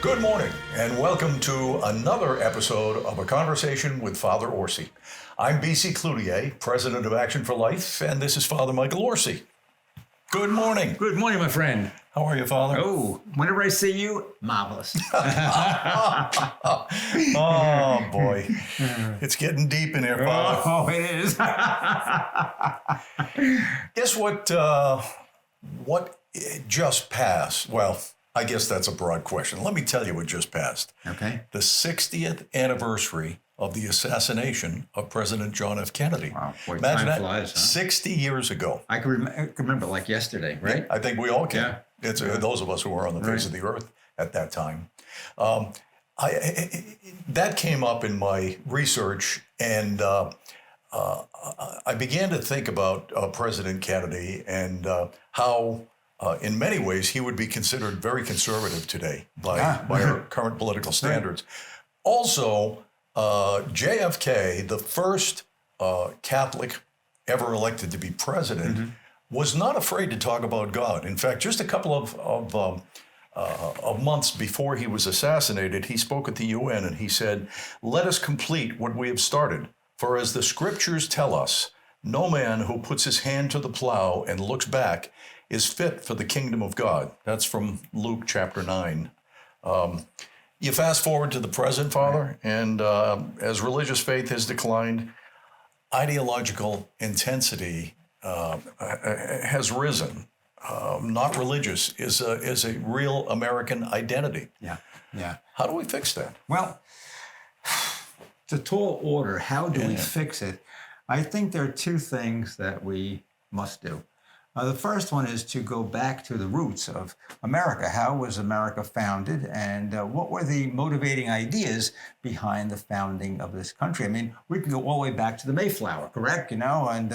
Good morning, and welcome to another episode of A Conversation with Father Orsi. I'm BC Cloutier, President of Action for Life, and this is Father Michael Orsi. Good morning. Good morning, my friend. How are you, Father? Oh, whenever I see you, marvelous. Oh, boy. It's getting deep in here, Father. Oh, it is. Guess what just passed? Well, I guess that's a broad question. Let me tell you what just passed. Okay. The 60th anniversary of the assassination of President John F. Kennedy. Wow, boy, Imagine time that, flies, huh? 60 years ago. I can remember like yesterday, right? I think we all can. Yeah. It's those of us who were on the face of the earth at that time. That came up in my research, and I began to think about President Kennedy and how, in many ways, he would be considered very conservative today by our current political standards. Also, JFK, the first Catholic ever elected to be president, was not afraid to talk about God. In fact, just a couple of months before he was assassinated, he spoke at the UN and he said, "Let us complete what we have started. For as the scriptures tell us, no man who puts his hand to the plow and looks back is fit for the kingdom of God." That's from Luke chapter 9. You fast forward to the present, Father, and as religious faith has declined, ideological intensity has risen. Not religious is a real American identity. Yeah. How do we fix that? Well, it's a tall order. How do we fix it? I think there are two things that we must do. The first one is to go back to the roots of America. How was America founded, and what were the motivating ideas behind the founding of this country? I mean, we can go all the way back to the Mayflower, correct? And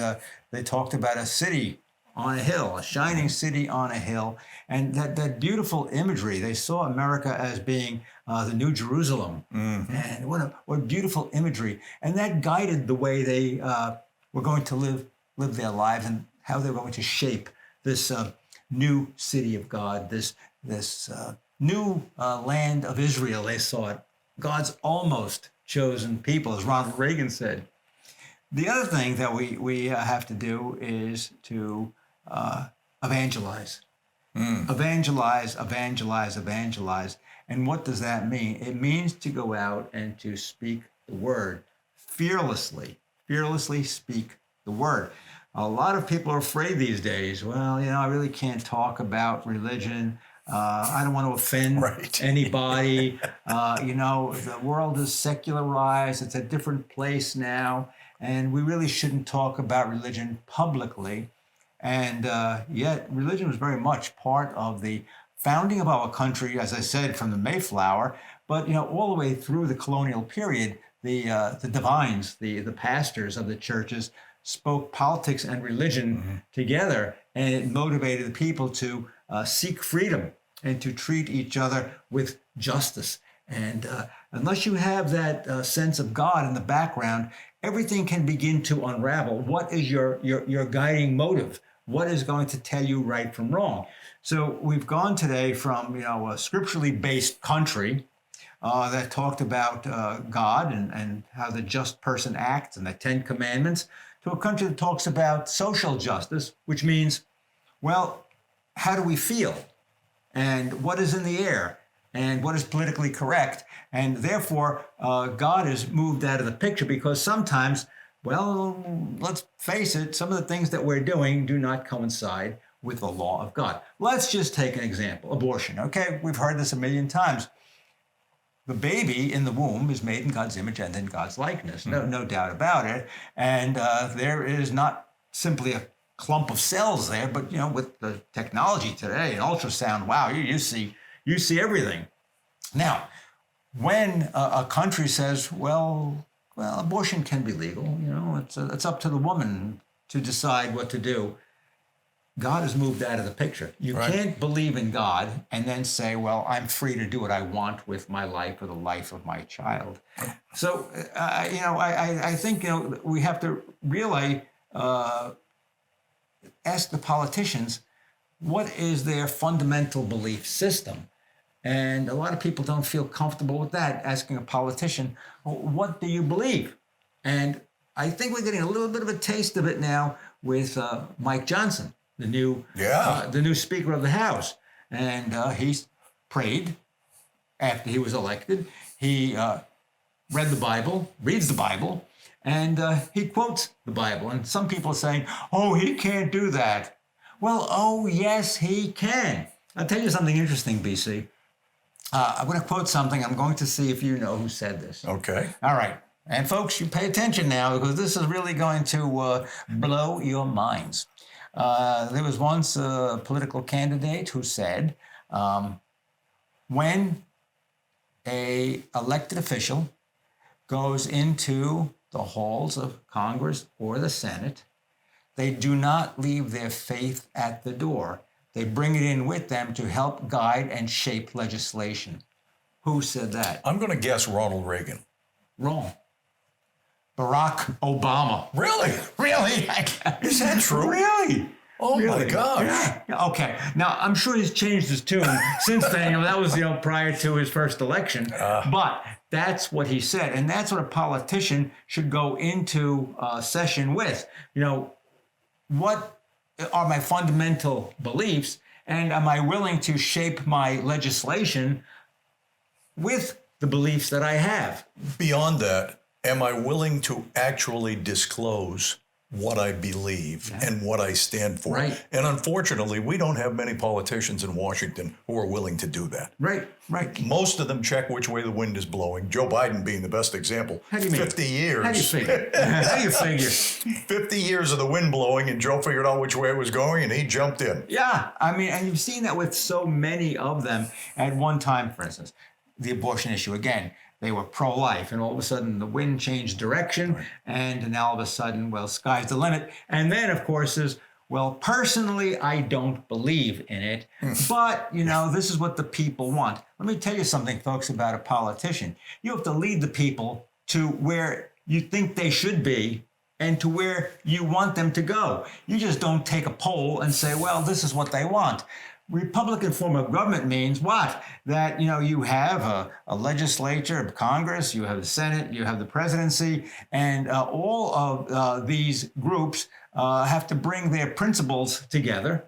they talked about a city on a hill, a shining city on a hill, and that beautiful imagery. They saw America as being the New Jerusalem, and what beautiful imagery, and that guided the way they were going to live their lives and how they're going to shape this new city of God, this new land of Israel. They saw it, God's almost chosen people, as Ronald Reagan said. The other thing that we have to do is to evangelize. Evangelize. And what does that mean? It means to go out and to speak the word fearlessly speak the word. A lot of people are afraid these days. Well, I really can't talk about religion. I don't want to offend anybody. The world is secularized. It's a different place now. And we really shouldn't talk about religion publicly. And yet religion was very much part of the founding of our country, as I said, from the Mayflower, but all the way through the colonial period, the divines, the pastors of the churches spoke politics and religion together, and it motivated the people to seek freedom and to treat each other with justice. And unless you have that sense of God in the background, everything can begin to unravel. What is your guiding motive? What is going to tell you right from wrong? So we've gone today from a scripturally based country that talked about God and how the just person acts and the 10 Commandments, to a country that talks about social justice, which means, well, how do we feel? And what is in the air? And what is politically correct? And therefore, God is moved out of the picture because sometimes, well, let's face it, some of the things that we're doing do not coincide with the law of God. Let's just take an example, abortion. Okay, we've heard this a million times. The baby in the womb is made in God's image and in God's likeness, no doubt about it. And there is not simply a clump of cells there, but with the technology today, an ultrasound, wow, you see everything. Now, when a country says, well, abortion can be legal, it's up to the woman to decide what to do. God has moved out of the picture. You can't believe in God and then say, well, I'm free to do what I want with my life or the life of my child. So, I think, we have to really ask the politicians, what is their fundamental belief system? And a lot of people don't feel comfortable with that, asking a politician, well, what do you believe? And I think we're getting a little bit of a taste of it now with Mike Johnson, the new Speaker of the House. And he prayed after he was elected. He reads the Bible, and he quotes the Bible. And some people are saying, oh, he can't do that. Well, oh, yes, he can. I'll tell you something interesting, BC. I'm going to quote something. I'm going to see if you know who said this. Okay. All right. And folks, you pay attention now, because this is really going to blow your minds. There was once a political candidate who said, when a elected official goes into the halls of Congress or the Senate, they do not leave their faith at the door. They bring it in with them to help guide and shape legislation. Who said that? I'm going to guess Ronald Reagan. Wrong. Barack Obama. Really? Really? Is that true? Really? Oh, Really? my gosh. Yeah. Okay. Now, I'm sure he's changed his tune since then. That was, prior to his first election. But that's what he said. And that's what a politician should go into session with. What are my fundamental beliefs? And am I willing to shape my legislation with the beliefs that I have? Beyond that, am I willing to actually disclose what I believe and what I stand for? Right. And unfortunately, we don't have many politicians in Washington who are willing to do that. Right. Most of them check which way the wind is blowing. Joe Biden being the best example. How do you mean? 50 years. How do you figure? How do you figure? 50 years of the wind blowing, and Joe figured out which way it was going, and he jumped in. Yeah. And you've seen that with so many of them at one time. For instance, the abortion issue again. They were pro-life, and all of a sudden the wind changed direction, and now all of a sudden, well, sky's the limit. And then, of course, is, well, personally, I don't believe in it, but, this is what the people want. Let me tell you something, folks, about a politician. You have to lead the people to where you think they should be and to where you want them to go. You just don't take a poll and say, well, this is what they want. Republican form of government means what? That, you have a legislature, a Congress, you have the Senate, you have the presidency, and all of these groups have to bring their principles together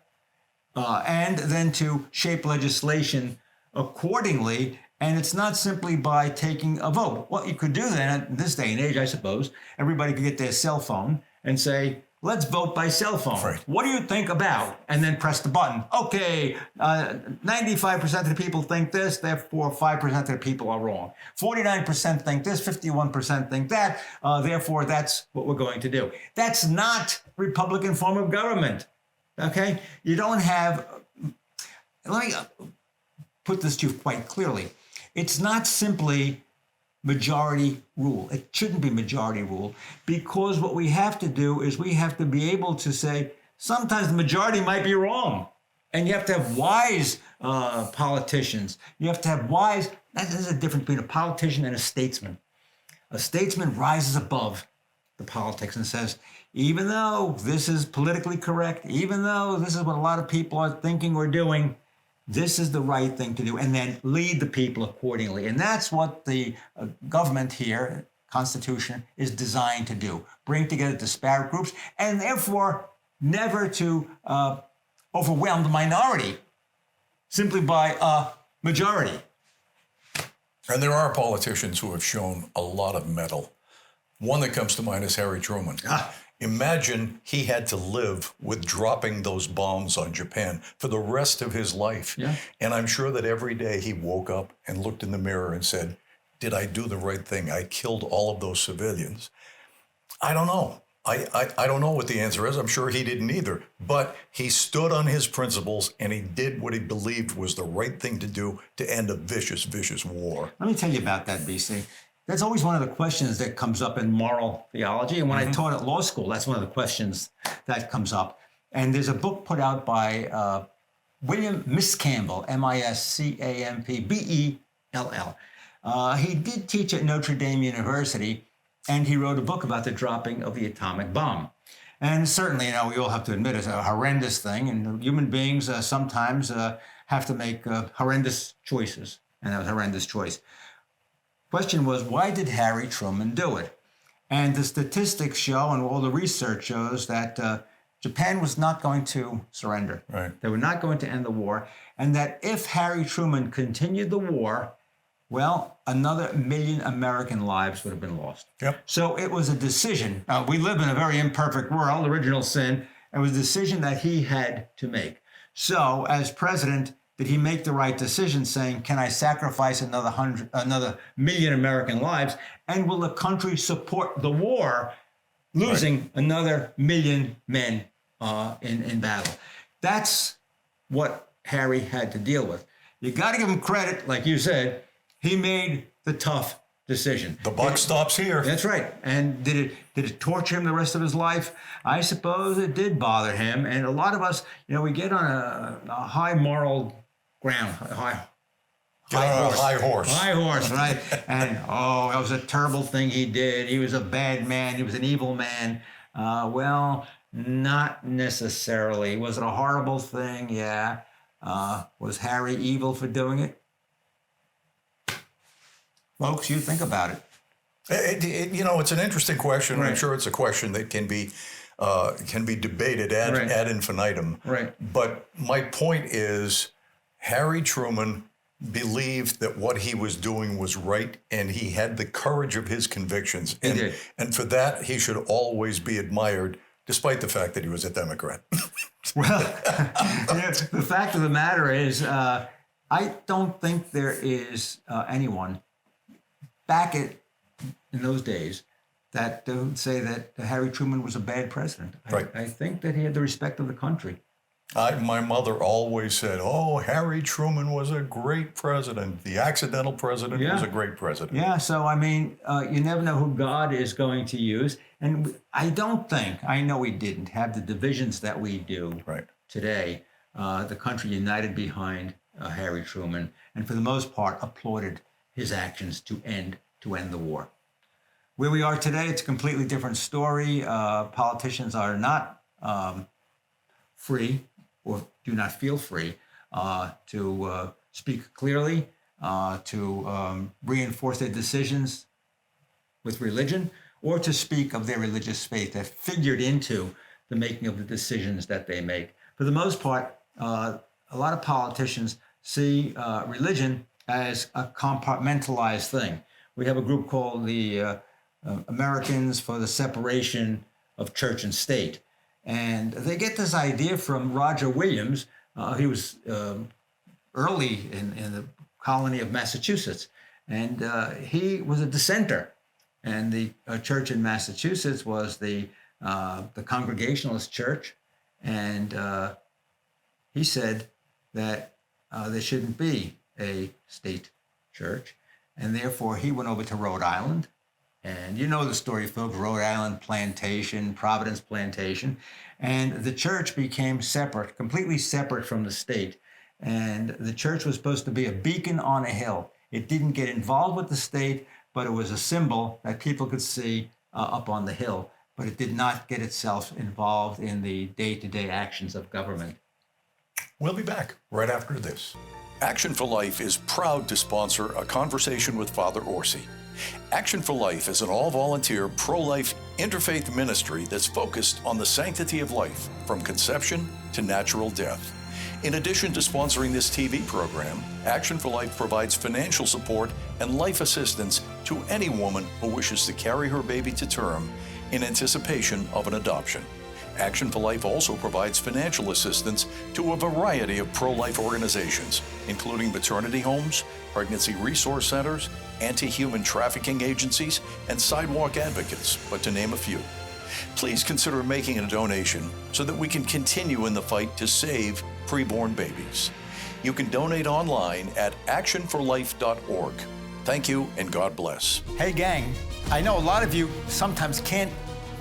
and then to shape legislation accordingly. And it's not simply by taking a vote. What you could do then, in this day and age, I suppose, everybody could get their cell phone and say, let's vote by cell phone. Right. What do you think about? And then press the button. Okay, 95% of the people think this, therefore 5% of the people are wrong. 49% think this, 51% think that, therefore that's what we're going to do. That's not Republican form of government, okay? You don't have, let me put this to you quite clearly. It's not simply majority rule. It shouldn't be majority rule, because what we have to do is we have to be able to say, sometimes the majority might be wrong. And you have to have wise politicians. You have to have wise, there's a difference between a politician and a statesman. A statesman rises above the politics and says, even though this is politically correct, even though this is what a lot of people are thinking or doing, this is the right thing to do, and then lead the people accordingly. And that's what the government here, Constitution, is designed to do. Bring together disparate groups, and therefore never to overwhelm the minority simply by a majority. And there are politicians who have shown a lot of mettle. One that comes to mind is Harry Truman. Imagine he had to live with dropping those bombs on Japan for the rest of his life. Yeah. And I'm sure that every day he woke up and looked in the mirror and said, did I do the right thing? I killed all of those civilians. I don't know. I don't know what the answer is. I'm sure he didn't either. But he stood on his principles, and he did what he believed was the right thing to do to end a vicious, vicious war. Let me tell you about that, BC. That's always one of the questions that comes up in moral theology. And when I taught at law school, that's one of the questions that comes up. And there's a book put out by William Miscampbell, Miscampbell. He did teach at Notre Dame University, and he wrote a book about the dropping of the atomic bomb. And certainly, we all have to admit it's a horrendous thing, and human beings sometimes have to make horrendous choices, and that was a horrendous choice. Question was, why did Harry Truman do it? And the statistics show, and all the research shows, that Japan was not going to surrender. Right. They were not going to end the war, and that if Harry Truman continued the war, well, another 1 million American lives would have been lost. Yep. So it was a decision. We live in a very imperfect world, original sin. It was a decision that he had to make. So as president, did he make the right decision saying, can I sacrifice another million American lives? And will the country support the war, losing another million men in battle? That's what Harry had to deal with. You got to give him credit, like you said. He made the tough decision. The buck stops here. That's right. And did it torture him the rest of his life? I suppose it did bother him. And a lot of us, we get on a high moral ground, high horse. High horse, right? And, that was a terrible thing he did. He was a bad man. He was an evil man. Well, not necessarily. Was it a horrible thing? Yeah. Was Harry evil for doing it? Folks, you think about it. It's an interesting question. Right. I'm sure it's a question that can be debated ad infinitum. Right. But my point is, Harry Truman believed that what he was doing was right, and he had the courage of his convictions. He did. And for that, he should always be admired, despite the fact that he was a Democrat. Well, the fact of the matter is, I don't think there is anyone back in those days that would say that Harry Truman was a bad president. Right. I think that he had the respect of the country. My mother always said, Harry Truman was a great president. The accidental president was a great president. Yeah, so you never know who God is going to use. And I know we didn't have the divisions that we do today. The country united behind Harry Truman, and for the most part applauded his actions to end the war. Where we are today, it's a completely different story. Politicians are not free, or do not feel free, to speak clearly, to reinforce their decisions with religion, or to speak of their religious faith that figured into the making of the decisions that they make. For the most part, a lot of politicians see religion as a compartmentalized thing. We have a group called the Americans for the Separation of Church and State. And they get this idea from Roger Williams. He was early in the colony of Massachusetts, and he was a dissenter. And the church in Massachusetts was the Congregationalist church, and he said that there shouldn't be a state church, and therefore he went over to Rhode Island. And you know the story, folks, Rhode Island plantation, Providence plantation. And the church became separate, completely separate from the state. And the church was supposed to be a beacon on a hill. It didn't get involved with the state, but it was a symbol that people could see up on the hill. But it did not get itself involved in the day-to-day actions of government. We'll be back right after this. Action for Life is proud to sponsor A Conversation with Father Orsi. Action for Life is an all-volunteer, pro-life, interfaith ministry that's focused on the sanctity of life from conception to natural death. In addition to sponsoring this TV program, Action for Life provides financial support and life assistance to any woman who wishes to carry her baby to term in anticipation of an adoption. Action for Life also provides financial assistance to a variety of pro-life organizations, including maternity homes, pregnancy resource centers, anti-human trafficking agencies, and sidewalk advocates, but to name a few. Please consider making a donation so that we can continue in the fight to save preborn babies. You can donate online at actionforlife.org. Thank you, and God bless. Hey gang, I know a lot of you sometimes can't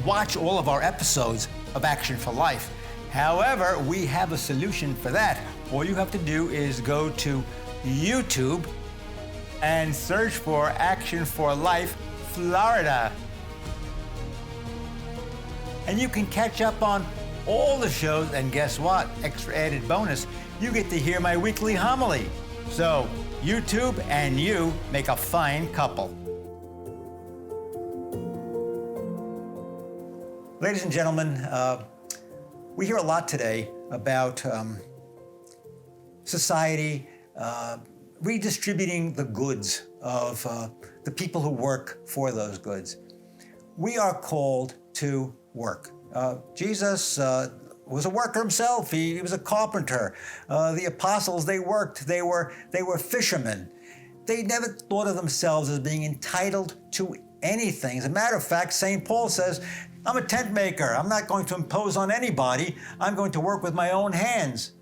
watch all of our episodes of Action for Life. However, we have a solution for that. All you have to do is go to YouTube and search for Action for Life Florida. And you can catch up on all the shows, and guess what? Extra added bonus, you get to hear my weekly homily. So, YouTube and you make a fine couple. Ladies and gentlemen, we hear a lot today about society redistributing the goods of the people who work for those goods. We are called to work. Jesus was a worker himself. He was a carpenter. The apostles, they worked. They were fishermen. They never thought of themselves as being entitled to anything. As a matter of fact, St. Paul says, I'm a tent maker. I'm not going to impose on anybody. I'm going to work with my own hands.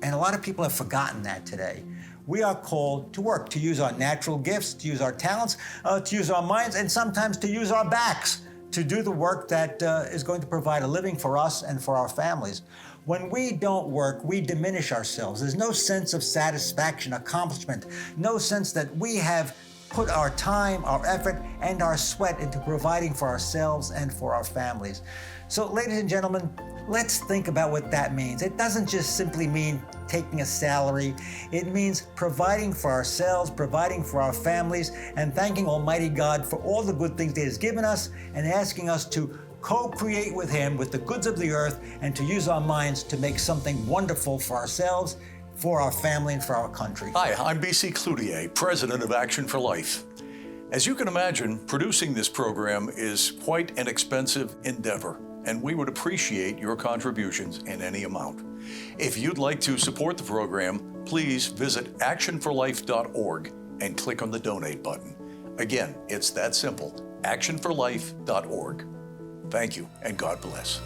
And a lot of people have forgotten that today. We are called to work, to use our natural gifts, to use our talents, to use our minds, and sometimes to use our backs to do the work that is going to provide a living for us and for our families. When we don't work, we diminish ourselves. There's no sense of satisfaction, accomplishment, no sense that we have put our time, our effort, and our sweat into providing for ourselves and for our families. So, ladies and gentlemen, let's think about what that means. It doesn't just simply mean taking a salary. It means providing for ourselves, providing for our families, and thanking Almighty God for all the good things that He has given us, and asking us to co-create with Him with the goods of the earth, and to use our minds to make something wonderful for ourselves, for our family, and for our country. Hi, I'm BC Cloutier, president of Action for Life. As you can imagine, producing this program is quite an expensive endeavor, and we would appreciate your contributions in any amount. If you'd like to support the program, please visit actionforlife.org and click on the donate button. Again, it's that simple, actionforlife.org. Thank you, and God bless.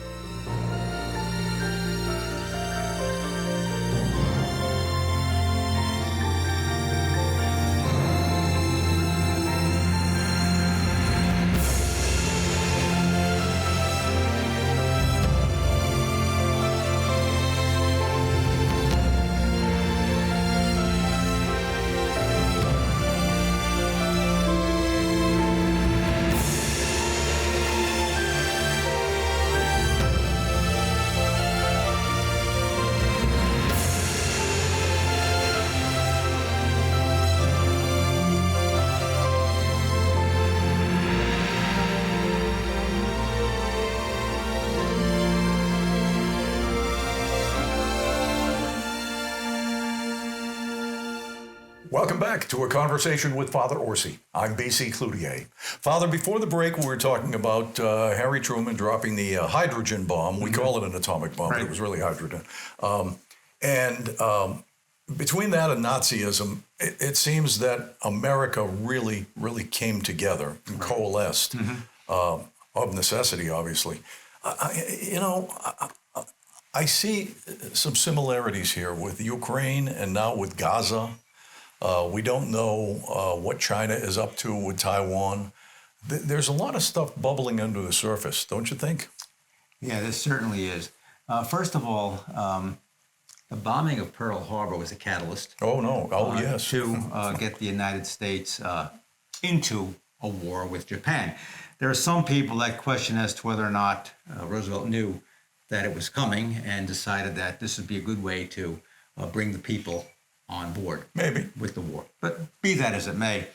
Welcome back to A Conversation with Father Orsi. I'm BC Cloutier. Father, before the break, we were talking about Harry Truman dropping the hydrogen bomb. We call it an atomic bomb, but it was really hydrogen. Between that and Nazism, it seems that America really, really came together and coalesced, of necessity, obviously. I see some similarities here with Ukraine and now with Gaza. We don't know what China is up to with Taiwan. There's a lot of stuff bubbling under the surface, don't you think? Yeah, this certainly is. First of all, the bombing of Pearl Harbor was a catalyst. Oh, no. Oh, yes. To get the United States into a war with Japan. There are some people that question as to whether or not Roosevelt knew that it was coming and decided that this would be a good way to bring the people on board, maybe, with the war. But be that as it may,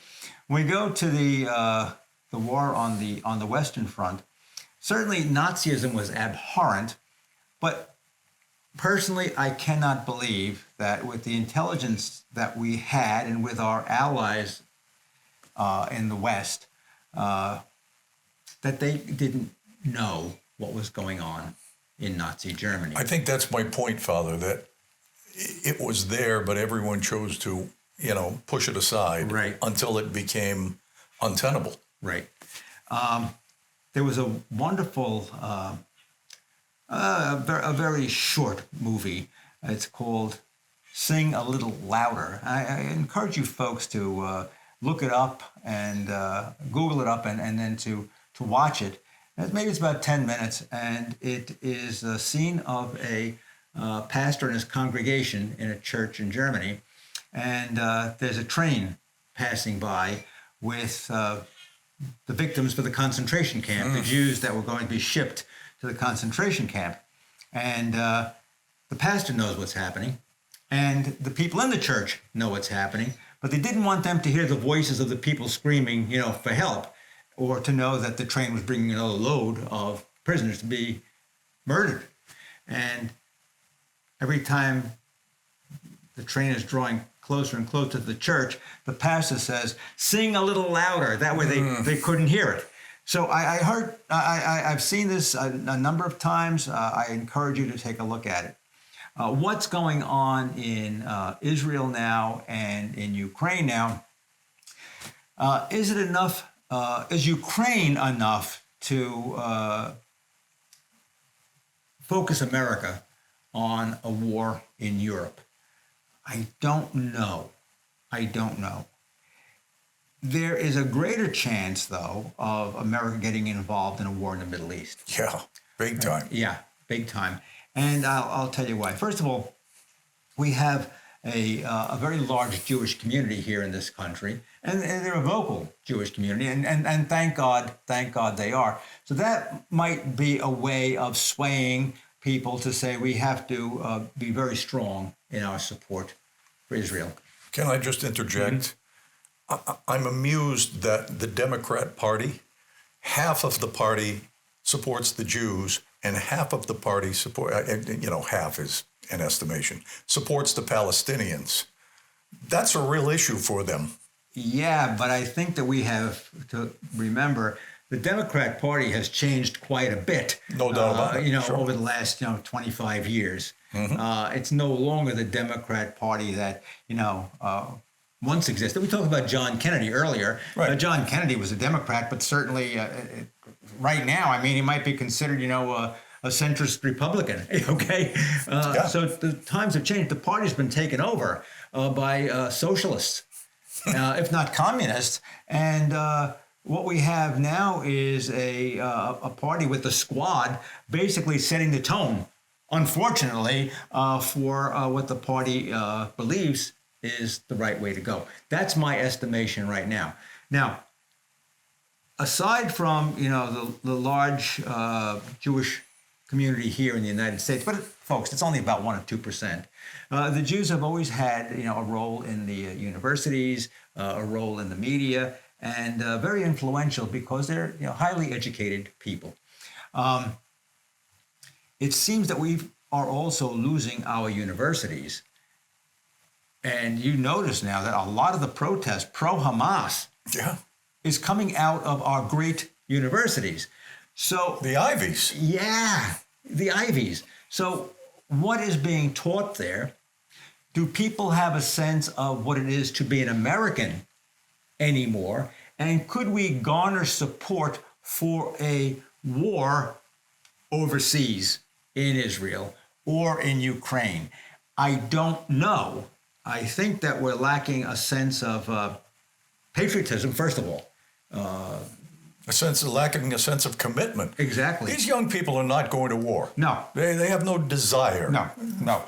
when we go to the war on the Western Front, certainly Nazism was abhorrent, but personally, I cannot believe that with the intelligence that we had and with our allies in the West, that they didn't know what was going on in Nazi Germany. I think that's my point, Father, that it was there, but everyone chose to, push it aside until it became untenable. Right. There was a wonderful, a very short movie. It's called Sing a Little Louder. I encourage you folks to look it up and Google it up and then to watch it. Maybe it's about 10 minutes, and it is a scene of a pastor and his congregation in a church in Germany, and there's a train passing by with the victims for the concentration camp, the Jews that were going to be shipped to the concentration camp. And the pastor knows what's happening, and the people in the church know what's happening, but they didn't want them to hear the voices of the people screaming, for help, or to know that the train was bringing another load of prisoners to be murdered. And every time the train is drawing closer and closer to the church, the pastor says, "Sing a little louder." That way they couldn't hear it. So I've seen this a number of times. I encourage you to take a look at it. What's going on in Israel now and in Ukraine now? Is it enough? Is Ukraine enough to focus America on a war in Europe? I don't know. There is a greater chance, though, of America getting involved in a war in the Middle East. Yeah, big time. Yeah, big time. And I'll tell you why. First of all, we have a very large Jewish community here in this country, and they're a vocal Jewish community, and thank God they are. So that might be a way of swaying people to say we have to be very strong in our support for Israel. Can I just interject? I'm amused that the Democrat Party, half of the party supports the Jews, and half of the party half is an estimation, supports the Palestinians. That's a real issue for them. Yeah, but I think that we have to remember the Democrat Party has changed quite a bit. No doubt about it. Sure. Over the last 25 years. Mm-hmm. It's no longer the Democrat Party that once existed. We talked about John Kennedy earlier. Right. John Kennedy was a Democrat, but certainly right now, he might be considered, a centrist Republican. Okay, So the times have changed. The party's been taken over by socialists, if not communists, and what we have now is a party with the squad basically setting the tone, unfortunately, for what the party believes is the right way to go. That's my estimation right now. Now, aside from the large Jewish community here in the United States, but folks, it's only about 1 or 2%. The Jews have always had a role in the universities, a role in the media, and very influential because they're highly educated people. It seems that we are also losing our universities. And you notice now that a lot of the protest pro-Hamas is coming out of our great universities. So the Ivies. Yeah, the Ivies. So what is being taught there? Do people have a sense of what it is to be an American anymore? And could we garner support for a war overseas in Israel or in Ukraine? I don't know. I think that we're lacking a sense of patriotism, first of all. Lacking a sense of commitment. Exactly. These young people are not going to war. No. They have no desire. No.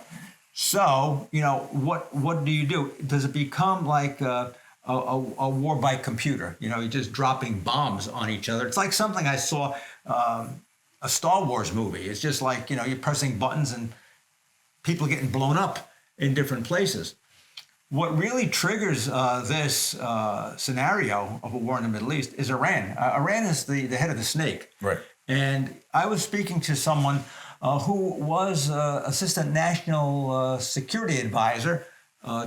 So, what do you do? Does it become like a war by computer? You're just dropping bombs on each other. It's like something I saw, a Star Wars movie. It's just like, you're pressing buttons and people getting blown up in different places. What really triggers this scenario of a war in the Middle East is Iran. Iran is the head of the snake. Right. And I was speaking to someone who was Assistant National Security Advisor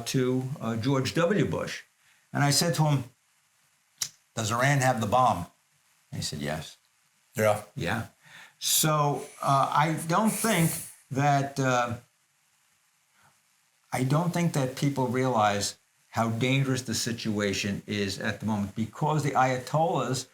to George W. Bush. And I said to him, "Does Iran have the bomb?" And he said, "Yes." Yeah. So I don't think that people realize how dangerous the situation is at the moment, because the Ayatollahs,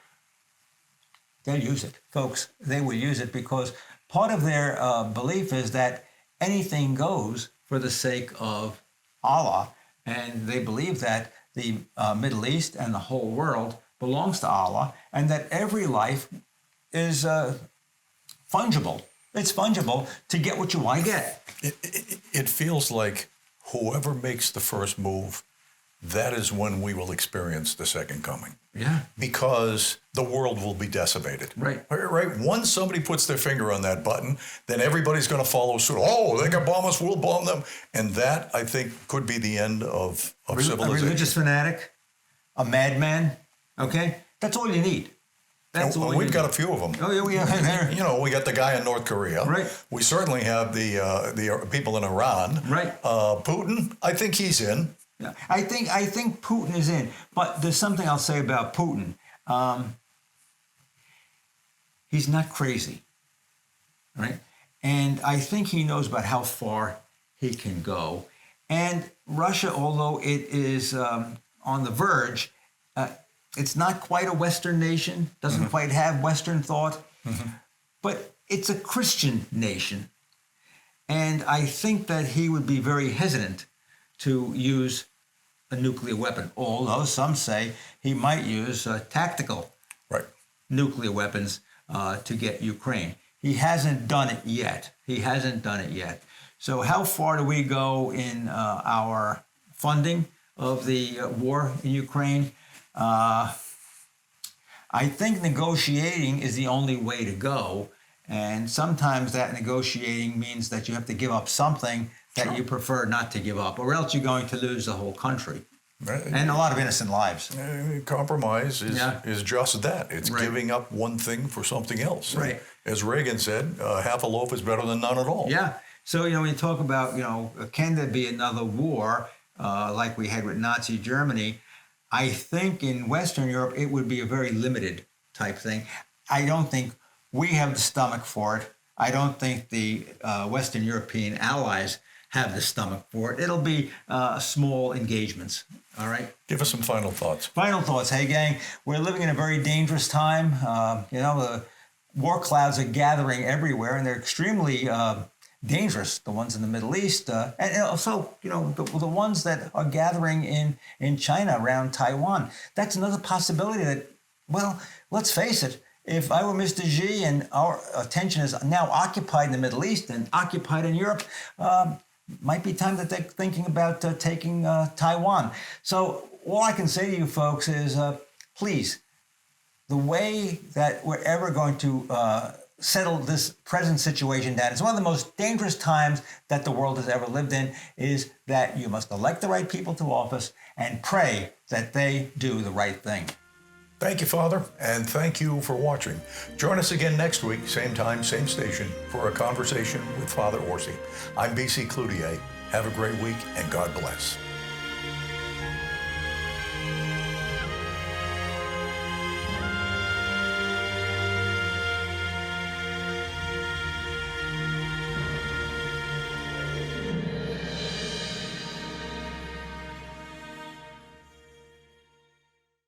they'll use it. Folks, they will use it because part of their belief is that anything goes for the sake of Allah, and they believe that the Middle East and the whole world belongs to Allah, and that every life is fungible. It's fungible to get what you want to get. It feels like whoever makes the first move that is when we will experience the second coming. Yeah. Because the world will be decimated. Right. Right. Once somebody puts their finger on that button, then everybody's going to follow suit. Oh, they can bomb us, we'll bomb them. And that, I think, could be the end of A civilization. religious fanatic, a madman. Okay, that's all you need. That's all We've you got need. a few of them. Oh yeah, we have. You know, we got the guy in North Korea. Right. We certainly have the people in Iran. Right. Putin, I think he's in. Yeah. I think Putin is in, but there's something I'll say about Putin. He's not crazy, right? And I think he knows about how far he can go. And Russia, although it is on the verge, it's not quite a Western nation, doesn't quite have Western thought, but it's a Christian nation. And I think that he would be very hesitant to use a nuclear weapon, although some say he might use tactical Right. nuclear weapons to get Ukraine. He hasn't done it yet. So how far do we go in our funding of the war in Ukraine? I think negotiating is the only way to go. And sometimes that negotiating means that you have to give up something that you prefer not to give up, or else you're going to lose the whole country. Right. And a lot of innocent lives. Compromise Yeah. is just that. It's Right. giving up one thing for something else. Right. As Reagan said, half a loaf is better than none at all. Yeah. So, when you talk about, can there be another war like we had with Nazi Germany? I think in Western Europe, it would be a very limited type thing. I don't think we have the stomach for it. I don't think the Western European allies have the stomach for it. It'll be small engagements. All right. Give us some final thoughts. Final thoughts. Hey, gang, we're living in a very dangerous time. The war clouds are gathering everywhere, and they're extremely dangerous. The ones in the Middle East, and also, the ones that are gathering in China around Taiwan. That's another possibility that, well, let's face it. If I were Mr. Xi and our attention is now occupied in the Middle East and occupied in Europe, might be time that they're thinking about taking Taiwan. So all I can say to you folks is, please, the way that we're ever going to settle this present situation down, it's one of the most dangerous times that the world has ever lived in, is that you must elect the right people to office and pray that they do the right thing. Thank you, Father, and thank you for watching. Join us again next week, same time, same station, for a conversation with Father Orsi. I'm BC Cloutier. Have a great week, and God bless.